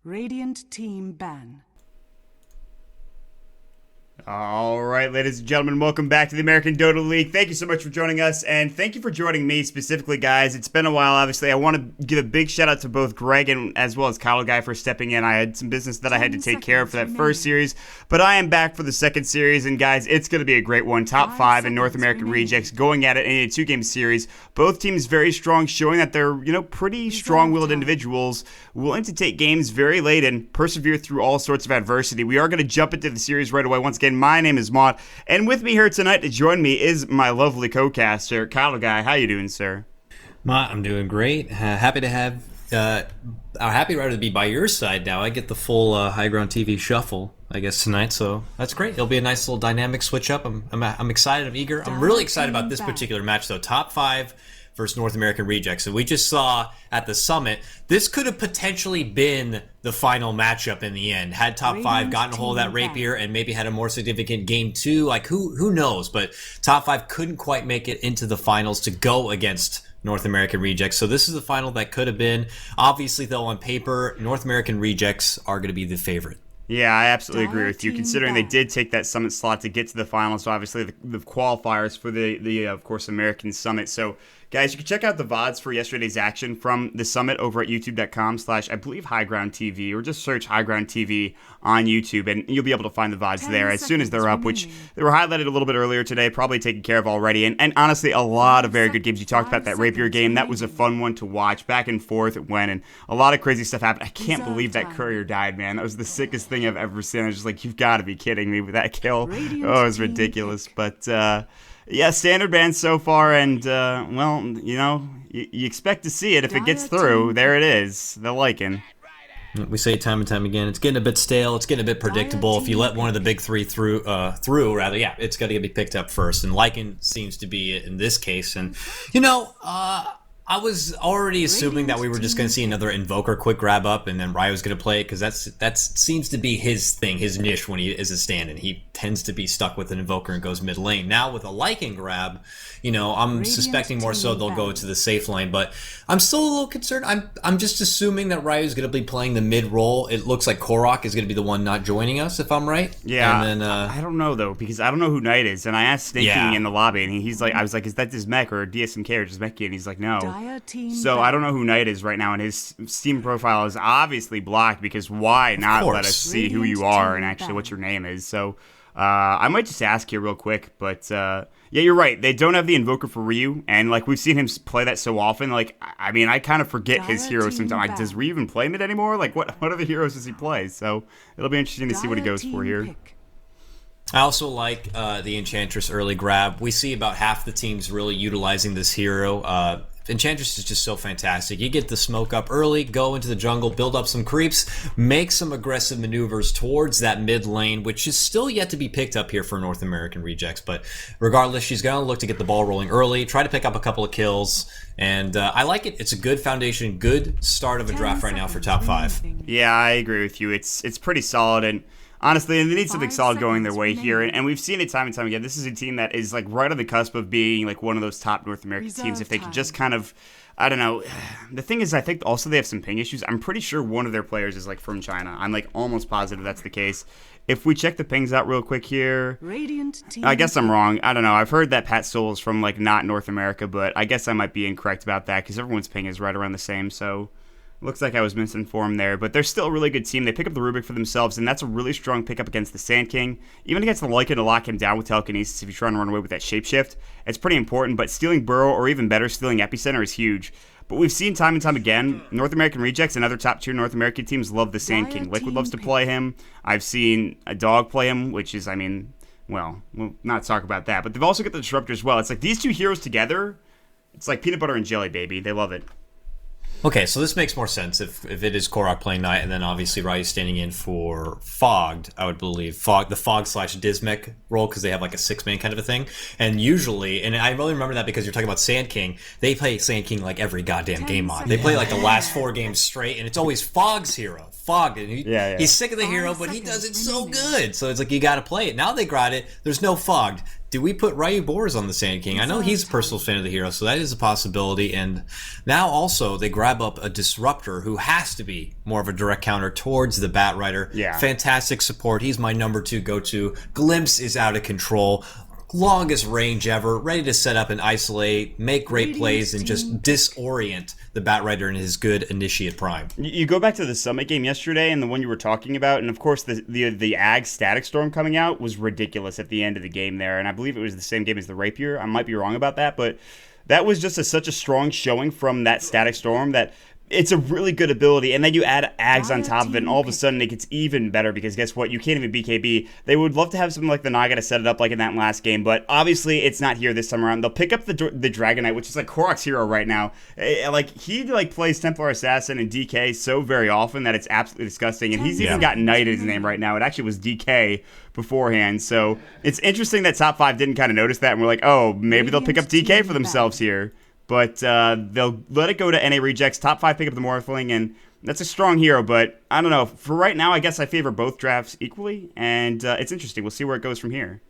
Radiant team ban. All right, ladies and gentlemen, welcome back to the American Dota League. Thank you so much for joining us, and thank you for joining me specifically, guys. It's been a while, obviously. I want to give a big shout out to both Greg and as well as Kyle Guy for stepping in. I had some business that I had to take care of for that first series, but I am back for the second series, and guys, it's going to be a great one. Top 5 in North American Rejects going at it in a 2-game series. Both teams very strong, showing that they're, pretty strong-willed individuals, willing to take games very late and persevere through all sorts of adversity. We are going to jump into the series right away. Once again, my name is Maud, and with me here tonight to join me is my lovely co-caster, Kyle Guy. How you doing, sir? Maud, I'm doing great. Happy to have, happy rather to be by your side now. I get the full High Ground TV shuffle, I guess, tonight, so that's great. It'll be a nice little dynamic switch up. I'm excited. I'm eager. I'm really excited about this particular match, though. Top 5 versus North American Rejects. And we just saw at the summit, this could have potentially been the final matchup in the end. Had Top 5 gotten a hold of that rapier and maybe had a more significant game 2, like who knows? But Top 5 couldn't quite make it into the finals to go against North American Rejects. So this is the final that could have been. Obviously, though, on paper, North American Rejects are going to be the favorite. Yeah, I absolutely agree with you, considering they did take that Summit slot to get to the finals. So obviously the qualifiers for the of course, American Summit. So guys, you can check out the VODs for yesterday's action from the Summit over at youtube.com/, I believe, High Ground TV, or just search High Ground TV on YouTube, and you'll be able to find the VODs there as soon as they're up, which they were highlighted a little bit earlier today, probably taken care of already. And honestly, a lot of very good games. You talked about that Rapier game. That was a fun one to watch. Back and forth it went, and a lot of crazy stuff happened. I can't believe that Courier died, man. That was the sickest thing I've ever seen. I was just like, you've got to be kidding me with that kill. Oh, it was ridiculous. But, yeah, standard ban so far, and, well, you expect to see it if it gets through. There it is, the Lycan. We say time and time again, it's getting a bit stale, it's getting a bit predictable. If you let one of the big three through, it's got to be picked up first. And Lycan seems to be in this case. And, I was already assuming that we were just going to see another Invoker quick grab up and then Ryo's going to play it, because that seems to be his thing, his niche when he is a stand-in. He tends to be stuck with an Invoker and goes mid lane. Now with a Lycan grab, I'm suspecting more so they'll go to the safe lane, but I'm still a little concerned. I'm just assuming that Ryo's going to be playing the mid role. It looks like Korok is going to be the one not joining us, if I'm right. Yeah, and then, I don't know, though, because I don't know who Knight is, and I asked Snake King in the lobby, and he's like, I was like, is that this mech or DSMK or just Mech? And he's like, no. So I don't know who Knight is right now, and his Steam profile is obviously blocked, because why not let us see who you are and actually what your name is? So I might just ask here real quick, but yeah, you're right. They don't have the Invoker for Ryu, and like we've seen him play that so often. Like, I mean, I kind of forget his heroes sometimes. Like, does Ryu even play mid anymore? Like, what other heroes does he play? So it'll be interesting to see what he goes for here. I also like the Enchantress early grab. We see about half the teams really utilizing this hero. Enchantress is just so fantastic. You get the smoke up early, go into the jungle, build up some creeps, make some aggressive maneuvers towards that mid lane, which is still yet to be picked up here for North American Rejects. But regardless, she's going to look to get the ball rolling early, try to pick up a couple of kills, and I like it. It's a good foundation, good start of a draft right now for Top 5. Yeah, I agree with you. It's pretty solid, and honestly, they need something solid going their way here, and we've seen it time and time again. This is a team that is like right on the cusp of being like one of those top North American teams. If they could just kind of, I don't know. The thing is, I think also they have some ping issues. I'm pretty sure one of their players is like from China. I'm like almost positive that's the case. If we check the pings out real quick here, I guess I'm wrong. I don't know. I've heard that Pat Soul is from like not North America, but I guess I might be incorrect about that, because everyone's ping is right around the same. So looks like I was misinformed there, but they're still a really good team. They pick up the Rubik for themselves, and that's a really strong pickup against the Sand King. Even against the Lycan to lock him down with telekinesis if you're trying to run away with that shapeshift. It's pretty important, but stealing Burrow, or even better, stealing Epicenter is huge. But we've seen time and time again, North American Rejects and other top-tier North American teams love the Sand King. Liquid loves to play him. I've seen a Dog play him, which is, I mean, well, we'll not talk about that. But they've also got the Disruptor as well. It's like these two heroes together, it's like peanut butter and jelly, baby. They love it. Okay, so this makes more sense if it is Korok playing Knight, and then obviously Ryu standing in for Fogged, I would believe. The Fog/Dismech role, because they have like a 6-man kind of a thing. And usually, and I really remember that because you're talking about Sand King, they play Sand King like every goddamn game mod. They play like the last 4 games straight, and it's always Fogg's hero. Fogged, and he's sick of the hero, but he does it so good. So it's like, you gotta play it. Now they got it. There's no Fogged. do we put Ryu Boris on the Sand King? I know he's a personal fan of the hero, so that is a possibility. And now also they grab up a Disruptor who has to be more of a direct counter towards the Bat Rider. Yeah. Fantastic support. He's my number 2 go-to. Glimpse is out of control. Longest range ever, ready to set up and isolate, make great plays, and just disorient the Bat Rider in his good initiate prime. You go back to the Summit game yesterday and the one you were talking about, and of course the Ag Static Storm coming out was ridiculous at the end of the game there, and I believe it was the same game as the Rapier. I might be wrong about that, but that was just such a strong showing from that Static Storm that it's a really good ability, and then you add Ags on top of it, and all of a sudden it gets even better, because guess what? You can't even BKB. They would love to have something like the Naga to set it up like in that last game, but obviously it's not here this time around. They'll pick up the Dragonite, which is like Korok's hero right now. He plays Templar Assassin and DK so very often that it's absolutely disgusting, and he's even got Knight in his name right now. It actually was DK beforehand, so it's interesting that Top 5 didn't kind of notice that, and we're like, oh, maybe they'll pick up DK for themselves here. But they'll let it go to NA Rejects. Top 5 pick up the Morphling, and that's a strong hero. But I don't know. For right now, I guess I favor both drafts equally, and it's interesting. We'll see where it goes from here.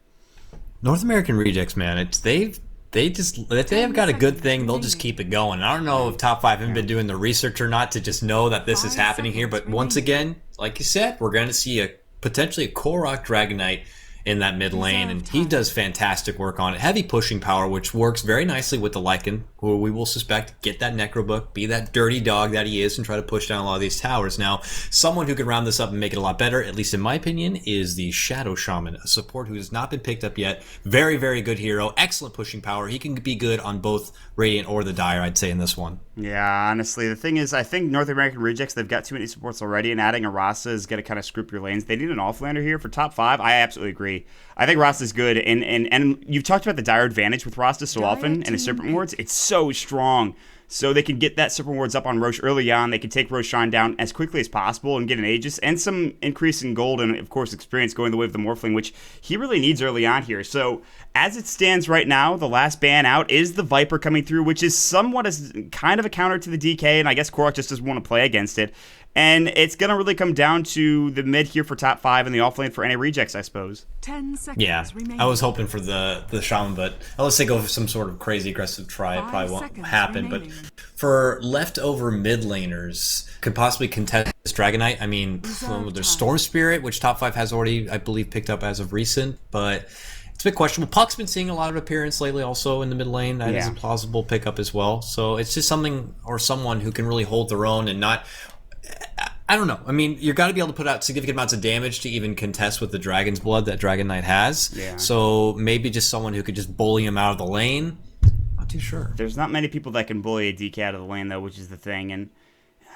North American Rejects, man, if they have got a good thing, they'll just keep it going. I don't know if Top 5 haven't been doing the research or not to just know that this is happening here. But once again, like you said, we're going to see potentially a Korok Dragonite in that mid lane, and he does fantastic work on it. Heavy pushing power, which works very nicely with the Lycan, who we will suspect get that Necrobook, be that dirty dog that he is, and try to push down a lot of these towers. Now, someone who can round this up and make it a lot better, at least in my opinion, is the Shadow Shaman, a support who has not been picked up yet. Very, very good hero. Excellent pushing power. He can be good on both Radiant or the Dire, I'd say, in this one. Yeah, honestly, the thing is, I think North American Rejects, they've got too many supports already, and adding a Rasa is going to kind of screw up your lanes. They need an offlander here for Top 5. I absolutely agree. I think Rasta's good, and you've talked about the Dire advantage with Rasta so often, and his Serpent Wards. It's so strong. So they can get that Serpent Wards up on Roche early on. They can take Roshan down as quickly as possible and get an Aegis and some increase in gold and, of course, experience going the way of the Morphling, which he really needs early on here. So as it stands right now, the last ban out is the Viper coming through, which is somewhat as kind of a counter to the DK, and I guess Korok just doesn't want to play against it. And it's going to really come down to the mid here for Top 5 and the offlane for NA Rejects, I suppose. 10 seconds Yeah, remaining. I was hoping for the Shaman, but unless they go for some sort of crazy aggressive try, it probably won't happen. remaining. But for leftover mid laners, could possibly contest this Dragonite. I mean, there's Storm Spirit, which Top 5 has already, I believe, picked up as of recent, but it's a bit questionable. Puck's been seeing a lot of appearance lately also in the mid lane. That is a plausible pickup as well. So it's just something or someone who can really hold their own and not... I don't know. I mean, you've got to be able to put out significant amounts of damage to even contest with the Dragon's Blood that Dragon Knight has. Yeah. So maybe just someone who could just bully him out of the lane. Not too sure. There's not many people that can bully a DK out of the lane, though, which is the thing. And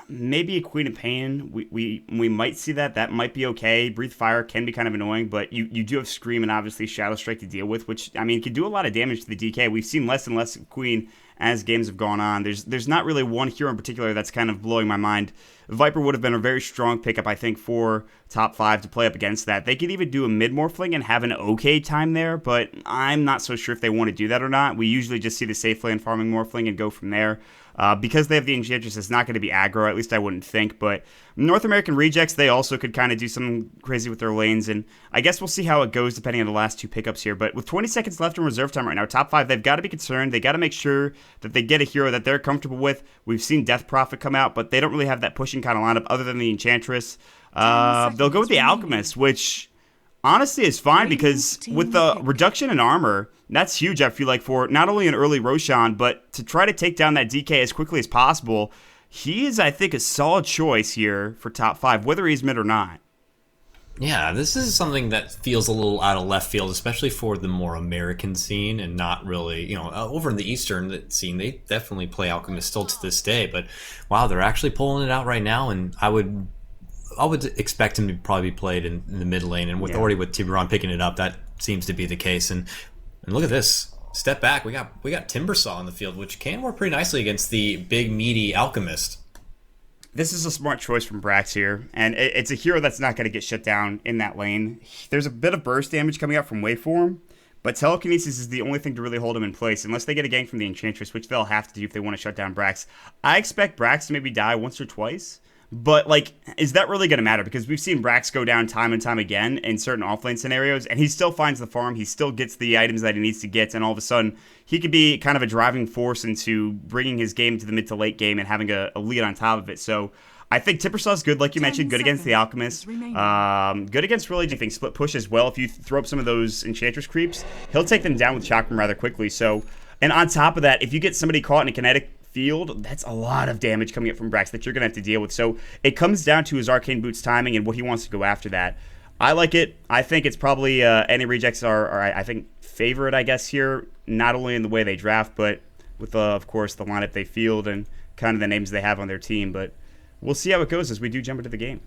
maybe a Queen of Pain, we might see that. That might be okay. Breathe Fire can be kind of annoying, but you do have Scream and obviously Shadow Strike to deal with, which, I mean, can do a lot of damage to the DK. We've seen less and less of Queen as games have gone on. There's not really one hero in particular that's kind of blowing my mind. Viper would have been a very strong pickup, I think, for Top 5 to play up against that. They could even do a mid-morphling and have an okay time there, but I'm not so sure if they want to do that or not. We usually just see the safe lane farming morphling and go from there. Because they have the Enchantress, it's not going to be aggro, at least I wouldn't think. But North American Rejects, they also could kind of do something crazy with their lanes. And I guess we'll see how it goes depending on the last two pickups here. But with 20 seconds left in reserve time right now, Top 5, they've got to be concerned. They got to make sure that they get a hero that they're comfortable with. We've seen Death Prophet come out, but they don't really have that pushing kind of lineup other than the Enchantress. They'll go with the Alchemist, which honestly is fine because with the reduction in armor, that's huge, I feel like, for not only an early Roshan, but to try to take down that DK as quickly as possible. He is, I think, a solid choice here for Top 5, whether he's mid or not. Yeah, this is something that feels a little out of left field, especially for the more American scene and not really, over in the Eastern scene, they definitely play Alchemist still to this day. But wow, they're actually pulling it out right now, and I would expect him to probably be played in the mid lane, and with already with Tiburon picking it up, that seems to be the case. And look at this. Step back. We got Timbersaw on the field, which can work pretty nicely against the big, meaty Alchemist. This is a smart choice from Brax here, and it's a hero that's not going to get shut down in that lane. There's a bit of burst damage coming out from Waveform, but Telekinesis is the only thing to really hold him in place, unless they get a gank from the Enchantress, which they'll have to do if they want to shut down Brax. I expect Brax to maybe die once or twice, But, like, is that really going to matter? Because we've seen Brax go down time and time again in certain offlane scenarios, and he still finds the farm, he still gets the items that he needs to get, and all of a sudden, he could be kind of a driving force into bringing his game to the mid to late game and having a lead on top of it. So I think Tippersaw's good, like you mentioned, good against the Alchemist, good against really anything, split push as well. If you throw up some of those Enchantress creeps, he'll take them down with Chakram rather quickly. So, and on top of that, if you get somebody caught in a kinetic field, that's a lot of damage coming up from Brax that you're going to have to deal with. So it comes down to his Arcane Boots timing and what he wants to go after that. I like it. I think it's probably any rejects are I think, favorite, I guess, here, not only in the way they draft, but with, of course, the lineup they field and kind of the names they have on their team. But we'll see how it goes as we do jump into the game.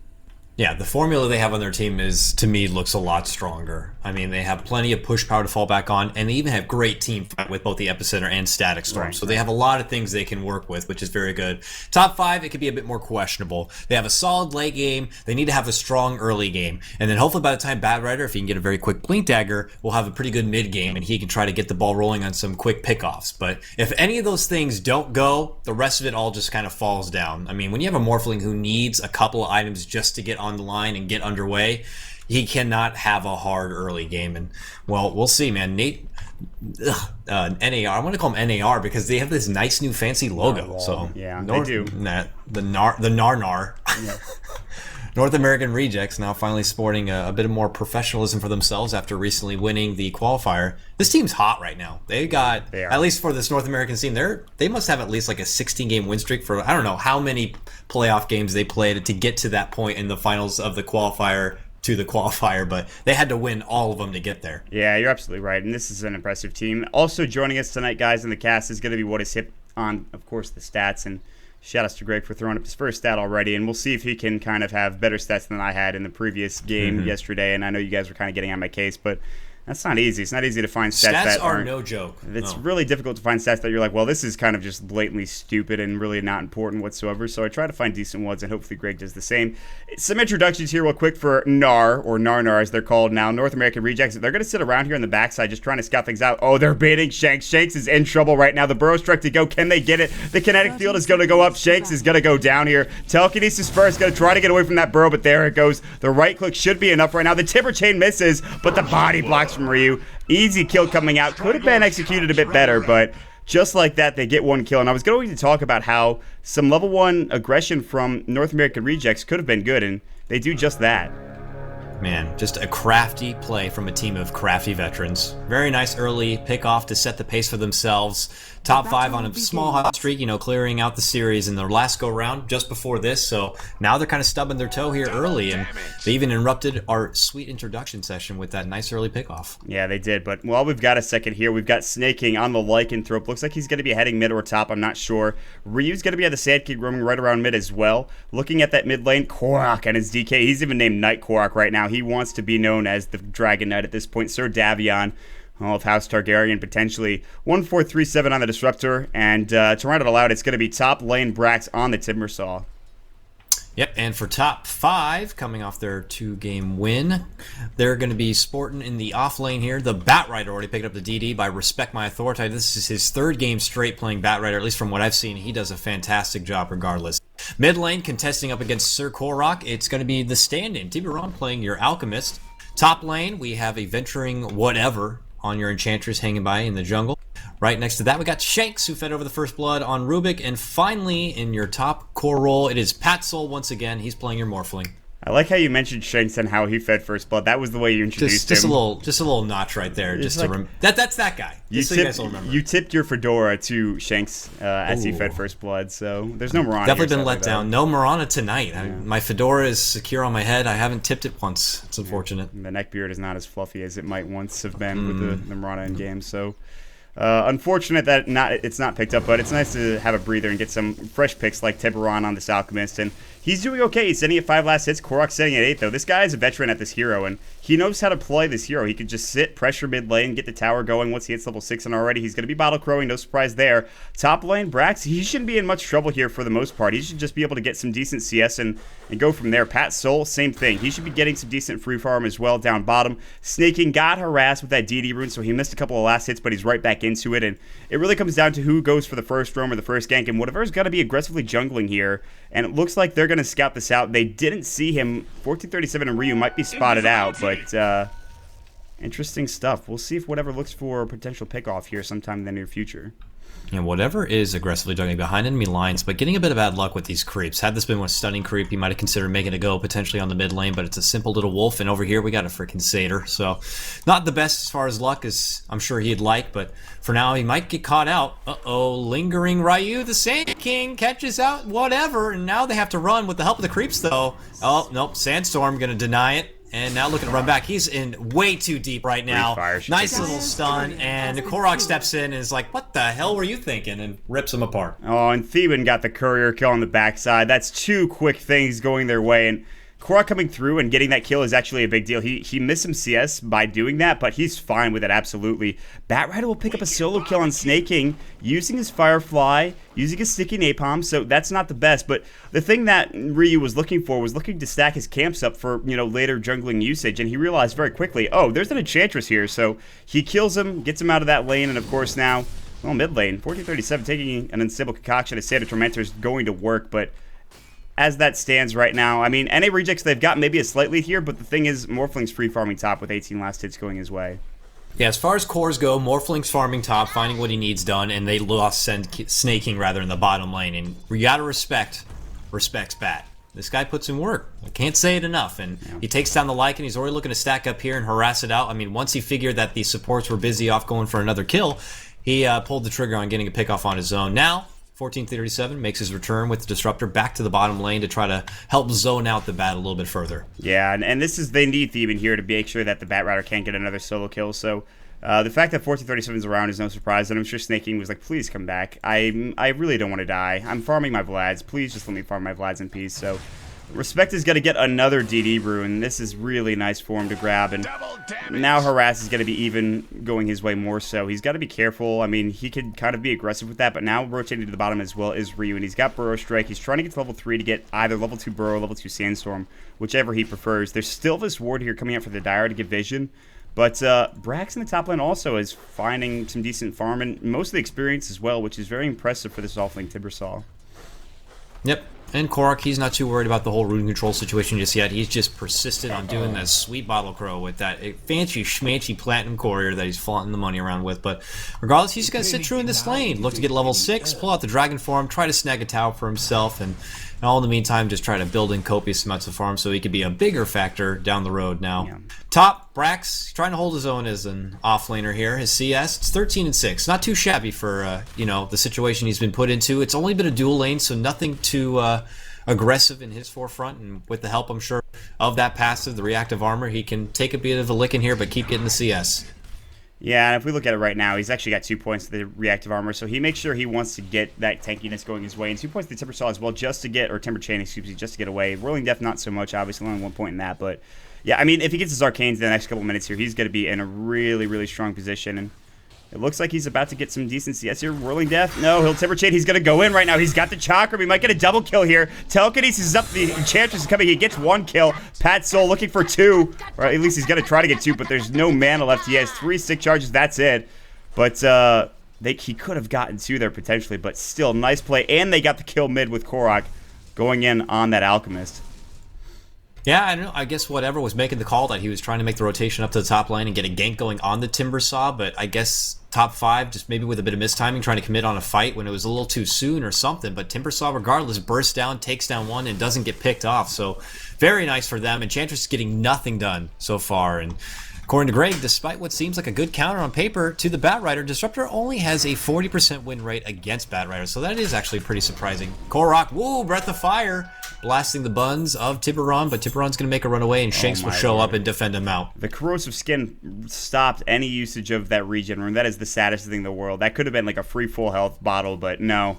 Yeah, the formula they have on their team to me, looks a lot stronger. I mean, they have plenty of push power to fall back on, and they even have great team fight with both the Epicenter and Static Storm. Right. So they have a lot of things they can work with, which is very good. Top 5, it could be a bit more questionable. They have a solid late game. They need to have a strong early game. And then hopefully by the time Bat Rider, if he can get a very quick Blink Dagger, will have a pretty good mid game, and he can try to get the ball rolling on some quick pickoffs. But if any of those things don't go, the rest of it all just kind of falls down. I mean, when you have a Morphling who needs a couple of items just to get on the line and get underway, he cannot have a hard early game. And well, we'll see, man. Nate, NAR, I want to call him NAR because they have this nice new fancy logo. So yeah, they do. The NAR. Yeah. North American Rejects now finally sporting a bit of more professionalism for themselves after recently winning the qualifier. This team's hot right now. They are. At least for this North American team, they must have at least like a 16-game win streak for I don't know how many playoff games they played to get to that point in the finals of the qualifier to the qualifier, but they had to win all of them to get there. Yeah, you're absolutely right, and this is an impressive team. Also joining us tonight, guys, in the cast is going to be what is hip on, of course, the stats, and shout outs to Greg for throwing up his first stat already, and we'll see if he can kind of have better stats than I had in the previous game yesterday. And I know you guys were kind of getting on my case, but that's not easy. It's not easy to find stats that are no joke. It's really difficult to find stats that you're like, well, this is kind of just blatantly stupid and really not important whatsoever. So I try to find decent ones, and hopefully Greg does the same. Some introductions here real quick for NAR, or NAR as they're called now, North American Rejects. They're going to sit around here on the backside just trying to scout things out. Oh, they're baiting Shanks. Shanks is in trouble right now. The Burrow Strike to go. Can they get it? The kinetic field is going to go up. Shanks is going to go down here. Telekinesis first, going to try to get away from that Burrow, but there it goes. The right click should be enough right now. The Timber Chain misses, but the body blocks from Ryu. Easy kill coming out. Could have been executed a bit better, but just like that, they get one kill. And I was going to talk about how some level 1 aggression from North American Rejects could have been good, and they do just that. Man, just a crafty play from a team of crafty veterans. Very nice early pick-off to set the pace for themselves. Top 5 on a small hot streak, clearing out the series in their last go-round just before this. So now they're kind of stubbing their toe here early, and they even interrupted our sweet introduction session with that nice early pick-off. Yeah, they did. But while we've got a second here, we've got Snaking on the Lycanthrope. Looks like he's going to be heading mid or top. I'm not sure. Ryu's going to be at the Sand King roaming right around mid as well. Looking at that mid lane, Korok and his DK. He's even named Knight Korok right now. He wants to be known as the Dragon Knight at this point. Sir Davion of House Targaryen, potentially 1-4-3-7 on the Disruptor, and to round it all out, it's going to be top lane Brax on the Timbersaw. Yep, and for top 5, coming off their 2-game win, they're going to be sporting in the off lane here. The Bat Rider already picked up the DD by Respect My Authority. This is his 3rd game straight playing Bat Rider, at least from what I've seen. He does a fantastic job regardless. Mid lane, contesting up against Sir Korok, it's going to be the stand-in. Tiburon playing your Alchemist. Top lane, we have a Venturing Whatever on your Enchantress hanging by in the jungle. Right next to that, we got Shanks, who fed over the first blood on Rubik. And finally, in your top core role, it is Pat Soul once again. He's playing your Morphling. I like how you mentioned Shanks and how he fed first blood. That was the way you introduced him. Just a little notch right there. Just like, that's that guy. Just so you guys will remember. You tipped your fedora to Shanks as he fed first blood. So there's no Mirana. Definitely been let down. No Mirana tonight. Yeah. My fedora is secure on my head. I haven't tipped it once. It's unfortunate. The neck beard is not as fluffy as it might once have been with the Mirana in game. So unfortunate that it's not picked up, but it's nice to have a breather and get some fresh picks like Tiburon on this Alchemist. And he's doing okay. He's sitting at 5 last hits. Korok's sitting at 8, though. This guy is a veteran at this hero, and he knows how to play this hero. He can just sit, pressure mid lane, get the tower going. Once he hits level 6 and already, he's going to be bottle crowing. No surprise there. Top lane, Brax, he shouldn't be in much trouble here for the most part. He should just be able to get some decent CS and go from there. Pat Soul, same thing. He should be getting some decent free farm as well down bottom. Snaking got harassed with that DD rune, so he missed a couple of last hits, but he's right back into it. And it really comes down to who goes for the first roam or the first gank, and whatever's got to be aggressively jungling here. And it looks like they're going going to scout this out. They didn't see him. 1437 and Ryu might be spotted out, but interesting stuff. We'll see if whatever looks for a potential pickoff here sometime in the near future. And whatever is aggressively juggling behind enemy lines, but getting a bit of bad luck with these creeps. Had this been one stunning creep, he might have considered making a go potentially on the mid lane, but it's a simple little wolf, and over here we got a freaking satyr. So not the best as far as luck as I'm sure he'd like, but for now he might get caught out. Uh-oh, lingering Ryu, the Sand King, catches out, whatever, and now they have to run with the help of the creeps though. Oh, nope, Sandstorm gonna deny it. And now looking to run back. He's in way too deep right now. Nice little stun, and Korok steps in and is like, what the hell were you thinking? And rips him apart. Oh, and Theban got the courier kill on the backside. That's two quick things going their way, and Korok coming through and getting that kill is actually a big deal. He missed some CS by doing that, but he's fine with it, absolutely. Batrider will pick up a solo kill on Snake King using his Firefly, using his sticky napalm, so that's not the best. But the thing that Ryu was looking for was looking to stack his camps up for, later jungling usage, and he realized very quickly, oh, there's an Enchantress here, so he kills him, gets him out of that lane, and of course now, well, mid lane, 1437 taking an unstable concoction of Sand Tormentor is going to work, but as that stands right now, I mean, NA rejects they've got maybe a slight lead here, but the thing is, Morphling's free farming top with 18 last hits going his way. Yeah, as far as cores go, Morphling's farming top, finding what he needs done, and they lost Snake King rather in the bottom lane, and you gotta respects Bat. This guy puts in work. I can't say it enough, and he takes down the Lycan. He's already looking to stack up here and harass it out. I mean, once he figured that the supports were busy off going for another kill, he pulled the trigger on getting a pick off on his own. Now, 1437 makes his return with the Disruptor back to the bottom lane to try to help zone out the Bat a little bit further. Yeah, and they need Theban here to make sure that the Batrider can't get another solo kill. So the fact that 1437 is around is no surprise, and I'm sure Snake King was like, please come back. I really don't want to die. I'm farming my Vlads. Please just let me farm my Vlads in peace. So Respect is going to get another DD brew, and this is really nice for him to grab, and now Harass is going to be even going his way more so. He's got to be careful. I mean, he could kind of be aggressive with that, but now rotating to the bottom as well is Ryu, and he's got Burrow Strike. He's trying to get to level 3 to get either level 2 Burrow or level 2 Sandstorm, whichever he prefers. There's still this ward here coming out for the Dire to get vision, but Brax in the top lane also is finding some decent farm, and most of the experience as well, which is very impressive for this offlane Timbersaw. Yep. And Korok, he's not too worried about the whole rune control situation just yet. He's just persistent on doing that sweet bottle crow with that fancy schmancy platinum courier that he's flaunting the money around with. But regardless, he's going to sit true in this lane. Look to get level 6, pull out the dragon form, try to snag a tower for himself, and all in the meantime, just try to build in copious amounts of farm so he could be a bigger factor down the road now. Yeah. Top, Brax, trying to hold his own as an offlaner here. His CS, it's 13-6. Not too shabby for, the situation he's been put into. It's only been a dual lane, so nothing too aggressive in his forefront. And with the help, I'm sure, of that passive, the reactive armor, he can take a bit of a lick in here, but keep getting the CS. Yeah, and if we look at it right now, he's actually got 2 points to the reactive armor, so he makes sure he wants to get that tankiness going his way, and 2 points to the Timber Saw as well, just to get, or Timber Chain, excuse me, just to get away. Whirling Death, not so much, obviously, only 1 point in that, but yeah, I mean, if he gets his Arcanes in the next couple minutes here, he's going to be in a really, really strong position, and it looks like he's about to get some decent CS here. Whirling Death, no, he'll Timber Chain, he's going to go in right now, he's got the Chakra, he might get a double kill here. Telekinesis is up, the Enchantress is coming, he gets 1 kill. Pat Soul looking for 2, or at least he's going to try to get 2, but there's no mana left. He has 3 stick charges, that's it. But he could have gotten 2 there potentially, but still, nice play. And they got the kill mid with Korok going in on that Alchemist. Yeah, I don't know. I guess whatever was making the call that he was trying to make the rotation up to the top lane and get a gank going on the Timbersaw, but I guess top 5 just maybe with a bit of mistiming trying to commit on a fight when it was a little too soon or something, but Timbersaw regardless bursts down, takes down 1, and doesn't get picked off, so very nice for them. Enchantress is getting nothing done so far, and according to Greg, despite what seems like a good counter on paper to the Batrider, Disruptor only has a 40% win rate against Batrider, so that is actually pretty surprising. Korok, woo, Breath of Fire, blasting the buns of Tiburon, but Tiburon's going to make a run away, and Shanks will show up and defend him out. The Corrosive Skin stopped any usage of that regen rune. That is the saddest thing in the world. That could have been like a free full health bottle, but no.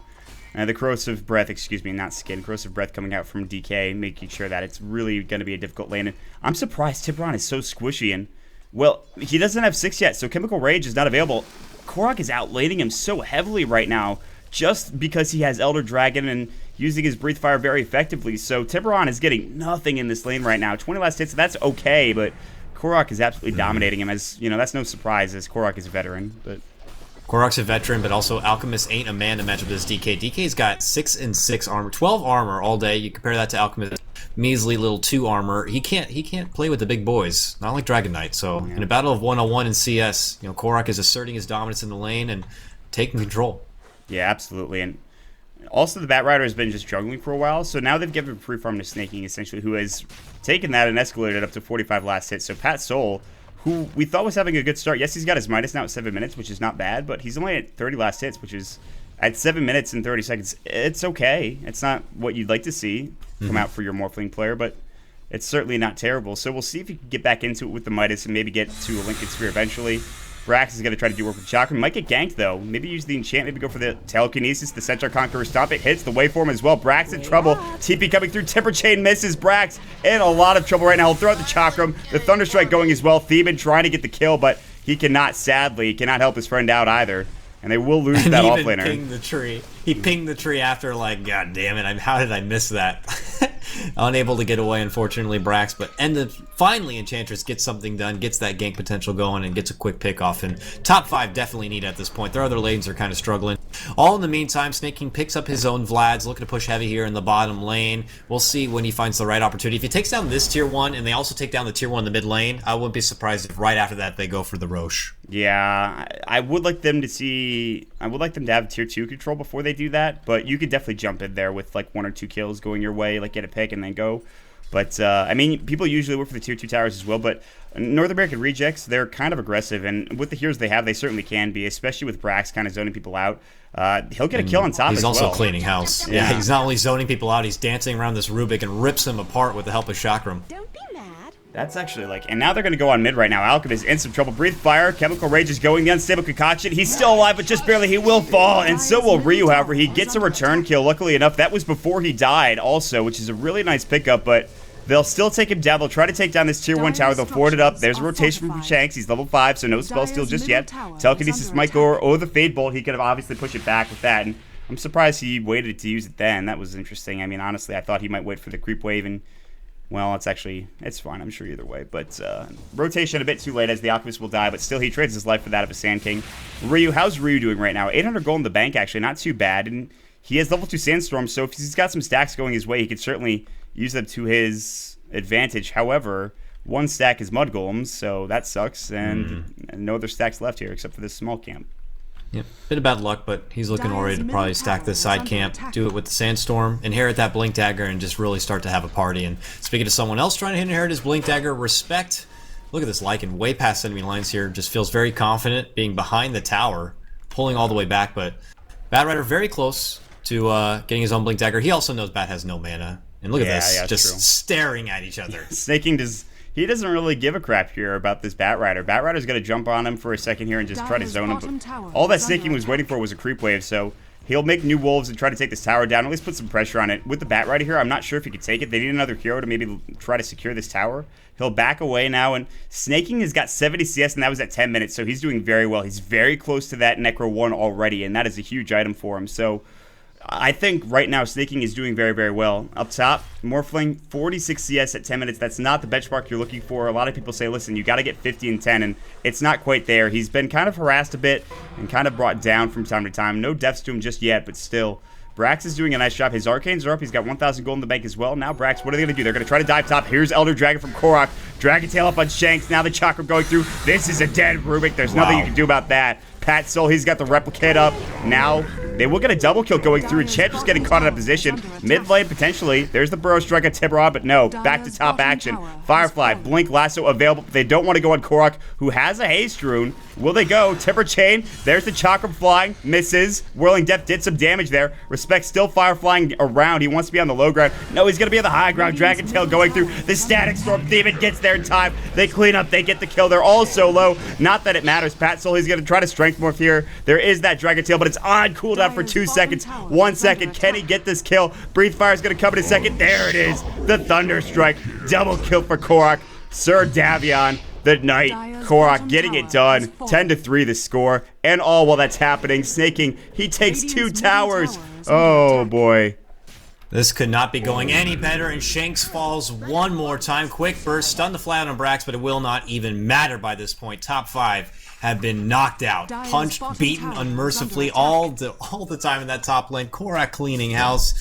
The Corrosive Breath, excuse me, not Skin. Corrosive Breath coming out from DK, making sure that it's really going to be a difficult lane. And I'm surprised Tiburon is so squishy, and well, he doesn't have 6 yet, so Chemical Rage is not available. Korok is outlaning him so heavily right now just because he has Elder Dragon and using his Breathe Fire very effectively. So Tiburon is getting nothing in this lane right now. 20 last hits, that's okay, but Korok is absolutely dominating him. As you know, that's no surprise as Korok is a veteran. But Korok's a veteran, but also Alchemist ain't a man to match up with this DK. DK's got 6 and 6 armor, 12 armor all day. You compare that to Alchemist, measly little 2 armor. He can't play with the big boys, not like Dragon Knight. So in a battle of 1-on-1 in CS, Korok is asserting his dominance in the lane and taking control. Yeah, absolutely. And also the Bat Rider has been just juggling for a while, so now they've given free farm to Snaking, essentially, who has taken that and escalated up to 45 last hit. So Pat Soul, who we thought was having a good start. Yes, he's got his Midas now at 7 minutes, which is not bad, but he's only at 30 last hits, which is at 7 minutes and 30 seconds. It's okay. It's not what you'd like to see come out for your Morphling player, but it's certainly not terrible. So we'll see if he can get back into it with the Midas and maybe get to a Lincoln Sphere eventually. Brax is going to try to do work with Chakra. Might get ganked, though. Maybe use the enchant. Maybe go for the Telekinesis. The Centaur Conqueror Stomp. It hits the waveform as well. Brax in trouble. TP coming through. Timber Chain misses. Brax in a lot of trouble right now. He'll throw out the Chakram. The Thunder Strike going as well. Theban trying to get the kill, but he cannot, sadly. He cannot help his friend out either. And they will lose that offlaner. Pinged the tree. He pinged the tree after, like, God damn it, how did I miss that? Unable to get away, unfortunately, Brax. But finally, Enchantress gets something done, gets that gank potential going, and gets a quick pick off. And top 5 definitely need at this point. Their other lanes are kind of struggling. All in the meantime, Snake King picks up his own Vlads, looking to push heavy here in the bottom lane. We'll see when he finds the right opportunity. If he takes down this tier 1, and they also take down the tier 1 in the mid lane, I wouldn't be surprised if right after that they go for the Roche. Yeah, I would like them to see... I would like them to have tier 2 control before they do that, but you could definitely jump in there with like 1 or 2 kills going your way, like get a pick and then go. But, I mean, people usually work for the tier 2 towers as well, but North American rejects, they're kind of aggressive, and with the heroes they have, they certainly can be, especially with Brax kind of zoning people out. He'll get a kill on top as well. He's also cleaning house. Yeah, he's not only zoning people out, he's dancing around this Rubik and rips him apart with the help of Chakram. Don't be mad. That's actually like, and now they're going to go on mid right now. Alchemist in some trouble. Breathe Fire. Chemical Rage is going. The Unstable Concoction. He's still alive, but just barely. He will fall, and so will Ryu. However, he gets a return kill. Luckily enough, that was before he died also, which is a really nice pickup, but they'll still take him down. They'll try to take down this tier 1 tower. They'll forward it up. There's a rotation from Shanks. He's level 5, so no spell steal just yet. Telekinesis might go, or the Fade Bolt. He could have obviously pushed it back with that, and I'm surprised he waited to use it then. That was interesting. I mean, honestly, I thought he might wait for the creep wave, and well, it's fine, I'm sure either way. But rotation a bit too late as the Alchemist will die, but still he trades his life for that of a Sand King. Ryu, how's Ryu doing right now? 800 gold in the bank, actually, not too bad. And he has level 2 Sandstorm, so if he's got some stacks going his way, he could certainly use them to his advantage. However, 1 stack is Mud Golems, so that sucks. And no other stacks left here except for this small camp. Yep, bit of bad luck, but he's looking already to probably stack this side camp, do it with the Sandstorm, inherit that Blink Dagger, and just really start to have a party. And speaking to someone else trying to inherit his Blink Dagger, respect. Look at this Lycan, way past enemy lines here, just feels very confident being behind the tower, pulling all the way back, but Bat Rider very close to getting his own Blink Dagger. He also knows Bat has no mana. And look at this, just staring at each other. Snaking he doesn't really give a crap here about this Bat Rider. Bat Rider's going to jump on him for a second here and just try to zone him. All that Snaking was waiting for was a creep wave, so he'll make new wolves and try to take this tower down, at least put some pressure on it. With the Bat Rider here, I'm not sure if he could take it. They need another hero to maybe try to secure this tower. He'll back away now, and Snaking has got 70 CS, and that was at 10 minutes, so he's doing very well. He's very close to that Necro 1 already, and that is a huge item for him. So I think right now Snaking is doing very, very well. Up top, Morphling, 46 CS at 10 minutes. That's not the benchmark you're looking for. A lot of people say, listen, you got to get 50 and 10, and it's not quite there. He's been kind of harassed a bit and kind of brought down from time to time. No deaths to him just yet, but still. Brax is doing a nice job. His Arcanes are up. He's got 1,000 gold in the bank as well. Now Brax, what are they going to do? They're going to try to dive top. Here's Elder Dragon from Korok. Dragon Tail up on Shanks. Now the Chakra going through. This is a dead Rubik. There's nothing you can do about that. Pat Soul, he's got the Replicate up. Now they will get a double kill going through. Enchantress getting caught in a position. Mid lane, potentially. There's the Burrow Strike on Tiburon, but no. Back to top action. Firefly, Blink, Lasso available. But they don't want to go on Korok, who has a Haste Rune. Will they go? Timber Chain. There's the Chakra flying. Misses. Whirling Death did some damage there. Respect still flying around. He wants to be on the low ground. No, he's going to be on the high ground. Dragon Tail going through. The Static Storm Demon gets there in time. They clean up. They get the kill. They're all so low. Not that it matters. Pat Soul, he's going to try to Strength Morph here. There is that Dragon Tail, but it's on cooldown for 2 seconds. 1 second. Can he get this kill? Breathe Fire is going to come in a second. There it is. The Thunder Strike. Double kill for Korok. Sir Davion, the Knight. Korok getting it done. 10-3 the score. And all while that's happening, Snaking, he takes 2 towers. Oh boy. This could not be going any better, and Shanks falls one more time. Quick burst, stun the flat on Brax, but it will not even matter by this point. Top 5 have been knocked out, punched, beaten unmercifully all the time in that top lane. Korak cleaning house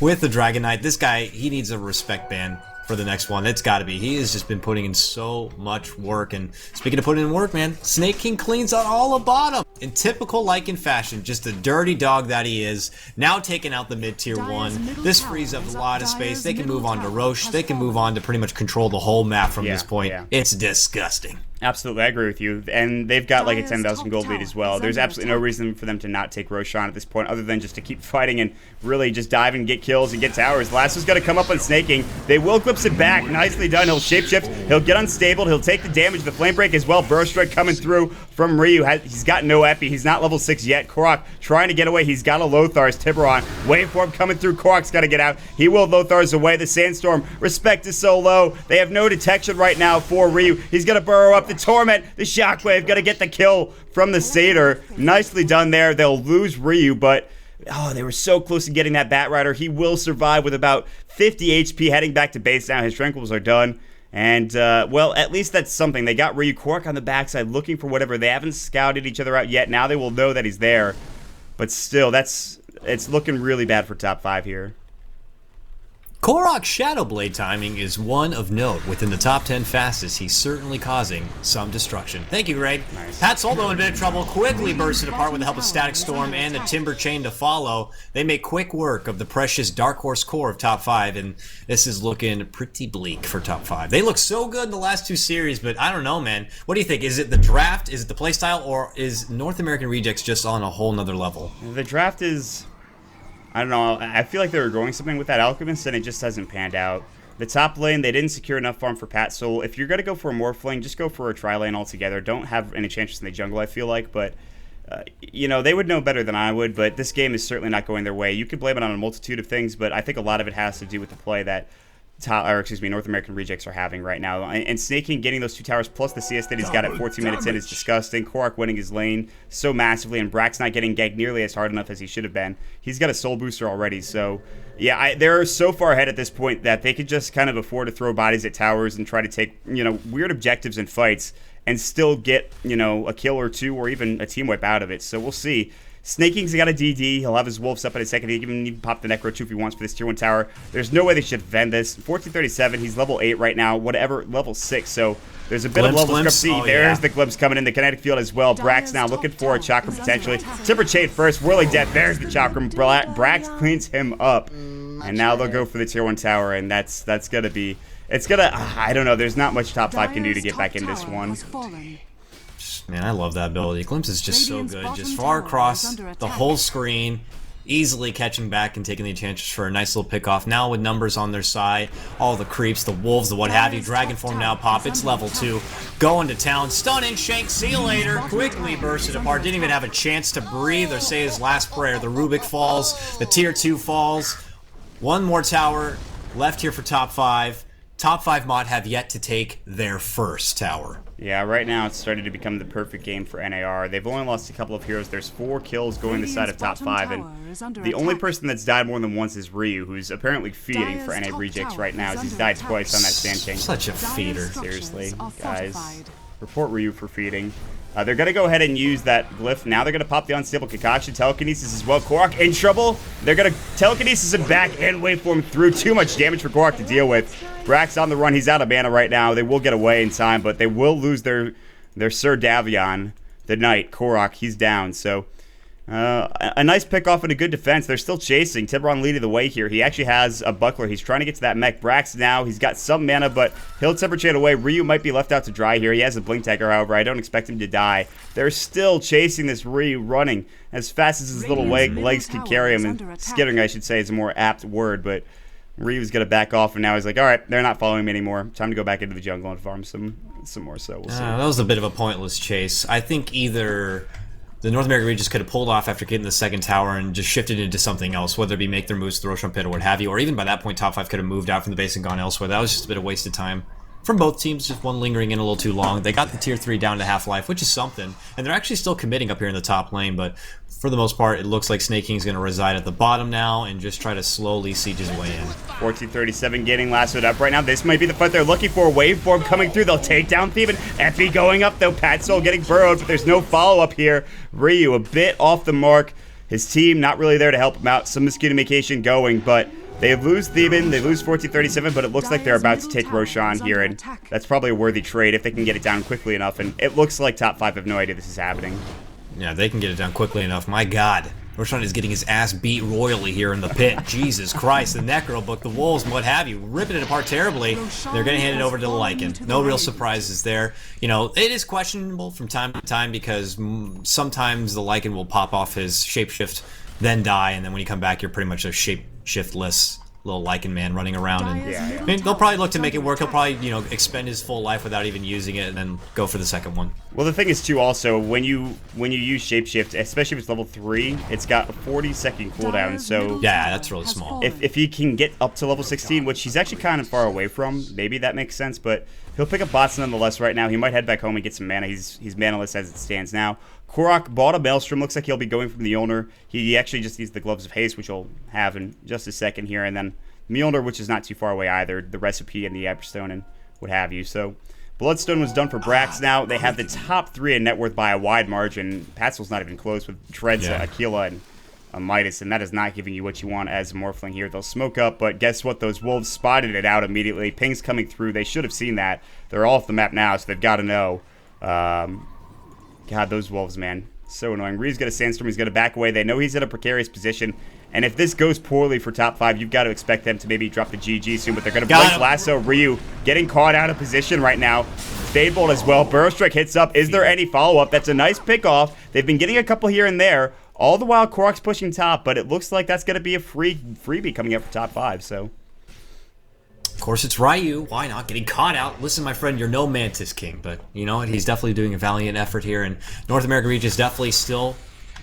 with the Dragon Knight. This guy, he needs a respect ban for the next one. It's got to be. He has just been putting in so much work. And speaking of putting in work, man, Snake King cleans out all the bottom. In typical Lycan fashion, just a dirty dog that he is, now taking out the mid-tier 1. This frees up a lot of space. They can move on to Roche. They can move on to pretty much control the whole map from this point. It's disgusting. Absolutely, I agree with you. And they've got like a 10,000 gold lead as well. There's absolutely no reason for them to not take Roshan at this point other than just to keep fighting and really just dive and get kills and get towers. Lasso's got to come up on Snaking. They will glimpse it back. Nicely done. He'll shapeshift. He'll get unstable. He'll take the damage. The flame break as well. Burrow strike coming through from Ryu. He's got no epi. He's not level 6 yet. Korok trying to get away. He's got a Lothar's Tiburon. Waveform coming through. Korok's got to get out. He will Lothar's away. The Sandstorm. Respect is so low. They have no detection right now for Ryu. He's going to burrow up the Torment. The Shockwave. Got to get the kill from the Satyr. Nicely done there. They'll lose Ryu, but oh, they were so close to getting that Bat Rider. He will survive with about 50 HP heading back to base now. His Tranquils are done. And, well, at least that's something. They got Ryu Quark on the backside looking for whatever. They haven't scouted each other out yet. Now they will know that he's there. But still, it's looking really bad for top 5 here. Korok's Shadow Blade timing is one of note. Within the top 10 fastest, he's certainly causing some destruction. Thank you, Greg. Nice. Pat Soldo in a bit of trouble, quickly bursted apart with the help of Static Storm and the Timber Chain to follow. They make quick work of the precious Dark Horse core of top 5, and this is looking pretty bleak for top 5. They look so good in the last 2 series, but I don't know, man. What do you think? Is it the draft, is it the playstyle, or is North American Rejects just on a whole nother level? The draft is... I don't know, I feel like they were going something with that Alchemist, and it just hasn't panned out. The top lane, they didn't secure enough farm for Pat Soul. If you're going to go for a Morph lane, just go for a tri-lane altogether. Don't have any chances in the jungle, I feel like, but... you know, they would know better than I would, but this game is certainly not going their way. You could blame it on a multitude of things, but I think a lot of it has to do with the play that North American Rejects are having right now. And Snaking getting those 2 towers plus the CS that he's got at 14 minutes in is disgusting. Korok winning his lane so massively, and Brax not getting gagged nearly as hard enough as he should have been. He's got a soul booster already, so yeah, they're so far ahead at this point that they could just kind of afford to throw bodies at towers and try to take, you know, weird objectives in fights and still get, you know, a kill or 2 or even a team wipe out of it. So we'll see. Snaking's got a DD. He'll have his wolves up in a second. He can even pop the Necro 2 if he wants for this tier 1 tower. There's no way they should defend this. 1437, he's level 8 right now. Whatever, level 6. So there's a bit of level discrepancy. Oh, there's the glimpse coming in the kinetic field as well. Brax now looking for a Chakram potentially. Timber Chain first. Whirling Death. There's the Chakram. Brax cleans him up. And now they'll go for the tier 1 tower, and that's going to be... It's going to... I don't know. There's not much top 5 can do to get back in this one. Man, I love that ability. Glimpse is just so good. Just far across the whole screen, easily catching back and taking the chances for a nice little pick off. Now with numbers on their side, all the creeps, the wolves, the what have you. Dragon form now pop. It's level 2. Going to town. Stunning Shank. See you later. Quickly bursted apart. Didn't even have a chance to breathe or say his last prayer. The Rubik falls. The tier 2 falls. One more tower left here for top 5. Top 5 mod have yet to take their first tower. Yeah, right now it's starting to become the perfect game for NAR. They've only lost a couple of heroes. There's 4 kills going the side of top 5, and the only person that's died more than once is Ryu, who's apparently feeding for NA Rejects right now, as he's died twice on that Sand King. Such a feeder. Seriously, guys. Report Ryu for feeding. They're going to go ahead and use that glyph. Now they're going to pop the Unstable Concoction. Telekinesis as well. Korok in trouble. They're going to Telekinesis him back and Waveform through. Too much damage for Korok to deal with. Brax on the run. He's out of mana right now. They will get away in time, but they will lose their Sir Davion, the Knight. Korok, he's down. So a nice pick off and a good defense. They're still chasing. Tiburon leading the way here. He actually has a buckler. He's trying to get to that mech. Brax now. He's got some mana, but he'll Temper Chain away. Ryu might be left out to dry here. He has a Blink Dagger, however. I don't expect him to die. They're still chasing this Ryu, running as fast as his little legs can carry him. And skittering, I should say, is a more apt word, but Ryu's going to back off, and now he's like, all right, they're not following me anymore. Time to go back into the jungle and farm some more, so we'll see. That was a bit of a pointless chase. I think either the North American Regions could have pulled off after getting the second tower and just shifted into something else, whether it be make their moves to the Roshan Pit or what have you, or even by that point, top 5 could have moved out from the base and gone elsewhere. That was just a bit of wasted time. from both teams, just one lingering in a little too long. They got the tier 3 down to half-life, which is something. And they're actually still committing up here in the top lane, but for the most part, it looks like Snake King's going to reside at the bottom now and just try to slowly siege his way in. 1437 getting lassoed up right now. This might be the fight they're looking for. Waveform coming through. They'll take down Thievin. Epi going up, though. Patsoul getting burrowed, but there's no follow-up here. Ryu a bit off the mark. His team not really there to help him out. Some miscommunication going, but they lose Thievin. They lose 1437, but it looks like they're about to take Roshan here, and that's probably a worthy trade if they can get it down quickly enough, and it looks like Top 5 have no idea this is happening. Yeah, they can get it down quickly enough. My God. Roshan is getting his ass beat royally here in the pit. Jesus Christ, the Necro Book, the Wolves, and what have you, ripping it apart terribly. They're going to hand it over to the Lycan. No real surprises there. You know, it is questionable from time to time because sometimes the Lycan will pop off his shapeshift, then die, and then when you come back, you're pretty much a shapeshiftless little Lycan man running around. And I mean, they'll probably look to make it work. He'll probably, you know, expend his full life without even using it and then go for the second one. Well, the thing is, too, also, when you use Shapeshift, especially if it's level 3, it's got a 40-second cooldown, so... Yeah, that's really small. If he can get up to level 16, which he's actually kind of far away from, maybe that makes sense, but he'll pick up bots nonetheless right now. He might head back home and get some mana. He's manaless as it stands now. Korok bought a Maelstrom. Looks like he'll be going from the owner. He actually just needs the Gloves of Haste, which he'll have in just a second here, and then Mjolnir, which is not too far away either, the Recipe and the Everstone and what have you. So Bloodstone was done for Brax. Now they have the top 3 in net worth by a wide margin. Patsoul's not even close with Dreads, Aquila, and a Midas, and that is not giving you what you want as a Morphling here. They'll smoke up, but guess what? Those Wolves spotted it out immediately. Ping's coming through. They should have seen that. They're all off the map now, so they've got to know. God, those Wolves, man. So annoying. Ryu's got a Sandstorm. He's got to back away. They know he's in a precarious position. And if this goes poorly for Top 5, you've got to expect them to maybe drop the GG soon. But they're going to blink Lasso. Ryu getting caught out of position right now. Fadebolt as well. Burrow Strike hits up. Is there any follow-up? That's a nice pick-off. They've been getting a couple here and there. All the while, Korok's pushing top. But it looks like that's going to be a freebie coming up for Top 5. So, of course, it's Ryu. Why not? Getting caught out. Listen, my friend, you're no Mantis King. But, you know, he's definitely doing a valiant effort here. And North American region is definitely still,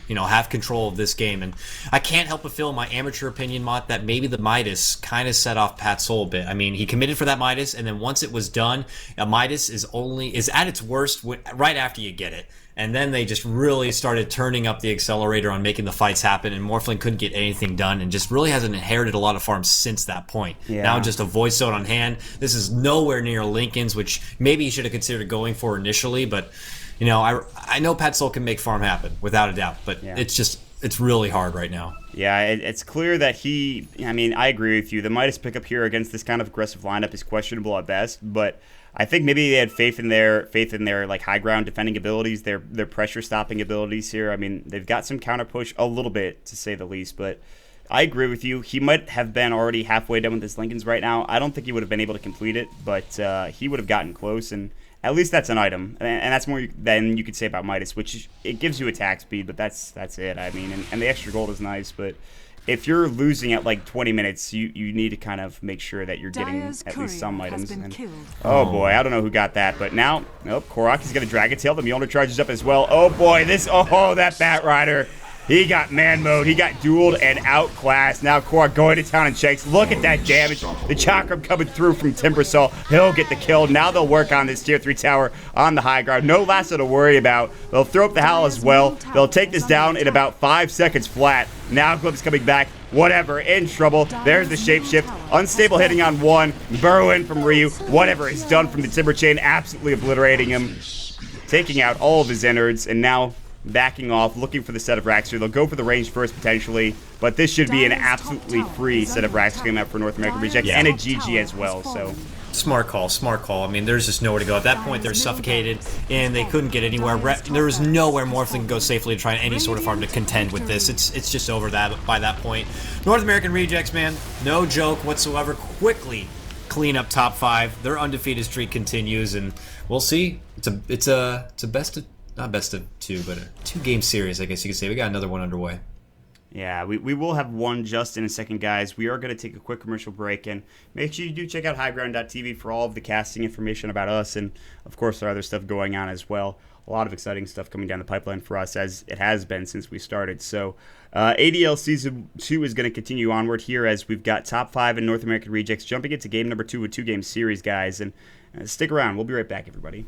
you know, have control of this game. And I can't help but feel, in my amateur opinion, Mott, that maybe the Midas kind of set off Patsoul a bit. I mean, he committed for that Midas, and then once it was done, a Midas is at its worst right after you get it. And then they just really started turning up the accelerator on making the fights happen, and Morphling couldn't get anything done, and just really hasn't inherited a lot of farms since that point. Yeah. Now just a Void Stone on hand. This is nowhere near Lincoln's, which maybe he should have considered going for initially, but you know, I know Patsoul can make farm happen, without a doubt, but it's really hard right now. Yeah, it's clear that I mean, I agree with you. The Midas pickup here against this kind of aggressive lineup is questionable at best, but I think maybe they had faith in their like high ground defending abilities, their pressure stopping abilities here. I mean, they've got some counter push a little bit, to say the least, but I agree with you. He might have been already halfway done with his Lincolns right now. I don't think he would have been able to complete it, but he would have gotten close, and at least that's an item, and that's more than you could say about Midas, which it gives you attack speed, but that's it. I mean, and the extra gold is nice, but if you're losing at like 20 minutes, you need to kind of make sure that you're getting at least some items. And, oh boy, I don't know who got that, but now, nope, Korok is gonna drag a tail. The Mjolnir charges up as well. Oh boy, that Bat Rider. He got man mode. He got dueled and outclassed. Now Korok going to town and shakes. Look at that damage. The Chakram coming through from Timbersaw. He'll get the kill. Now they'll work on this tier 3 tower on the high ground. No Lasso to worry about. They'll throw up the Howl as well. They'll take this down in about 5 seconds flat. Now Glimpse coming back. Whatever, in trouble. There's the shapeshift. Unstable hitting on one. Burrow in from Ryu. Whatever is done from the Timber Chain. Absolutely obliterating him. Taking out all of his innards. And now backing off, looking for the set of racks here. They'll go for the range first, potentially, but this should be an absolutely free set of racks coming up for North American Reject, and a GG as well, so. Smart call, smart call. I mean, there's just nowhere to go. At that point, they're suffocated, and they couldn't get anywhere. There was nowhere Morphling could go safely to try any sort of farm to contend with this. It's just over by that point. North American Rejects, man, no joke whatsoever. Quickly clean up Top 5. Their undefeated streak continues, and we'll see. It's a best of, not best of 2, but a 2-game series, I guess you could say. We got another one underway. Yeah, we will have one just in a second, guys. We are going to take a quick commercial break, and make sure you do check out highground.tv for all of the casting information about us, and of course our other stuff going on as well. A lot of exciting stuff coming down the pipeline for us, as it has been since we started. So ADL Season 2 is going to continue onward here, as we've got Top 5 in North American Rejects jumping into game number 2, a 2-game series, guys. And Stick around. We'll be right back, everybody.